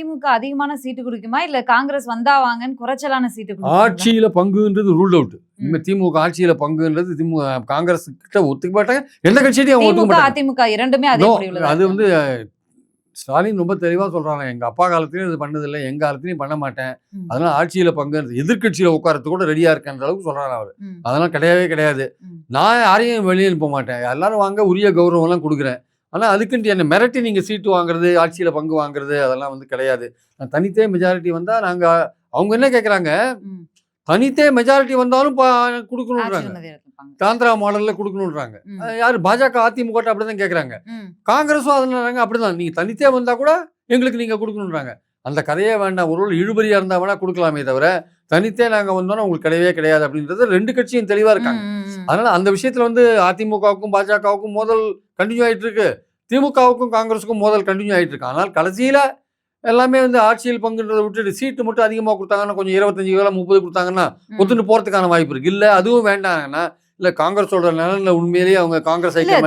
திமுக அதிகமான சீட்டு குடுக்குமா? இல்ல காங்கிரஸ் வந்தா வாங்கன்னு குறைச்சலான சீட்டு குடுக்குமா? ஆட்சியில பங்குன்றது ரூல்ட் அவுட். இனிமே திமுக ஆட்சியில பங்குன்றது காங்கிரஸ் கிட்ட ஒத்துக்க மாட்டாங்க. எந்த கட்சியிலையும் அவங்க ஒத்துக்க திமுக, மாட்டாங்க. அதிமுக 2மே அதே முடிவுல தான் அது வந்து இருக்காங்க. ஸ்டாலின் ரொம்ப தெளிவா சொல்றாங்க. எங்க அப்பா காலத்திலயும் இது பண்ணதில்லை, எங்க காலத்திலயும் பண்ண மாட்டேன். ம். அதனால ஆட்சியில பங்கு எதிர்க்கட்சியில உட்காரத்துக்கு கூட ரெடியா இருக்கேன்ற அளவுக்கு சொல்றாரு அவரு. ம். அதெல்லாம் கிடையவே கிடையாது. ம். நான் யாரையும் வெளியே அனுப்ப மாட்டேன். எல்லாரும் வாங்க, உரிய கௌரவம் எல்லாம் கொடுக்குறேன். ஆனா அதுக்குன்ட்டு என்ன மிரட்டி நீங்க சீட்டு வாங்குறது, ஆட்சியில பங்கு வாங்குறது அதெல்லாம் வந்து கிடையாது. நான் தனித்தே மெஜாரிட்டி வந்தா நாங்க அவங்க என்ன கேட்கறாங்க, ம். தனித்தே மெஜாரிட்டி வந்தாலும் ஆட்சி குடுக்கணும்ன்றாங்க. வந்ததே இருப்பாங்க. ஆந்திரா மாடல்ல குடுக்கணும்ன்றாங்க. ம். யாரு பாஜக, அதிமுக அப்படிதான் கேட்கறாங்க. ம். காங்கிரஸும் அதனால அப்படிதான். நீங்க தனித்தே வந்தா கூட எங்களுக்கு நீங்க கொடுக்கணுன்றாங்க. அந்த கதையே வேண்டாம். ஒருவேளை இழுபறியா இருந்தா வேணா கொடுக்கலாமே தவிர, தனித்தே நாங்க வந்தோம்னா உங்களுக்கு கிடையவே கிடையாது அப்படின்றது 2 கட்சியும் தெளிவா இருக்காங்க. ம். அதனால அந்த விஷயத்துல வந்து அதிமுகவுக்கும் பாஜகவுக்கும் மோதல் கண்டினியூ ஆயிட்டு இருக்கு. திமுகவுக்கும் காங்கிரஸுக்கும் மோதல் கண்டினியூ ஆயிட்டு இருக்கு. ஆனால் கடைசியில எல்லாமே வந்து ஆட்சியில் பங்குன்றதை விட்டுட்டு சீட்டு மட்டும் அதிகமா குடுத்தாங்கன்னா, கொஞ்சம் 25 30 குடுத்தாங்கன்னா, ம். ஒத்துன்னு போறதுக்கான வாய்ப்பு இருக்கு. இல்ல அதுவும் வேண்டாங்கன்னா, இல்ல காங்கிரஸோட நலன்ல உண்மையிலேயே அவங்க காங்கிரஸ் இல்ல ஐக்கியம்